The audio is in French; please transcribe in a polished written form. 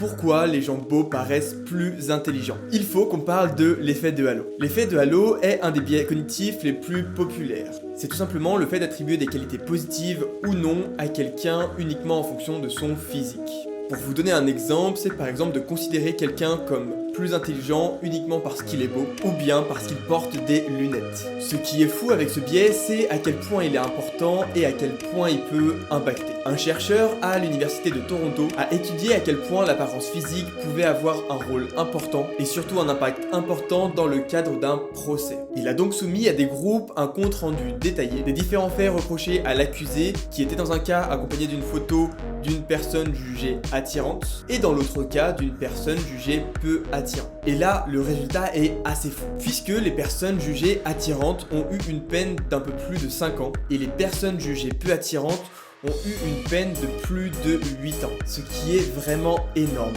Pourquoi les gens beaux paraissent plus intelligents? Il faut qu'on parle de l'effet de halo. L'effet de halo est un des biais cognitifs les plus populaires. C'est tout simplement le fait d'attribuer des qualités positives ou non à quelqu'un uniquement en fonction de son physique. Pour vous donner un exemple, c'est par exemple de considérer quelqu'un comme plus intelligent uniquement parce qu'il est beau ou bien parce qu'il porte des lunettes. Ce qui est fou avec ce biais, c'est à quel point il est important et à quel point il peut impacter. Un chercheur à l'université de Toronto a étudié à quel point l'apparence physique pouvait avoir un rôle important et surtout un impact important dans le cadre d'un procès. Il a donc soumis à des groupes un compte rendu détaillé des différents faits reprochés à l'accusé qui était dans un cas accompagné d'une photo d'une personne jugée attirante et dans l'autre cas d'une personne jugée peu attirante. Et là, le résultat est assez fou, puisque les personnes jugées attirantes ont eu une peine d'un peu plus de 5 ans et les personnes jugées peu attirantes ont eu une peine de plus de 8 ans, ce qui est vraiment énorme.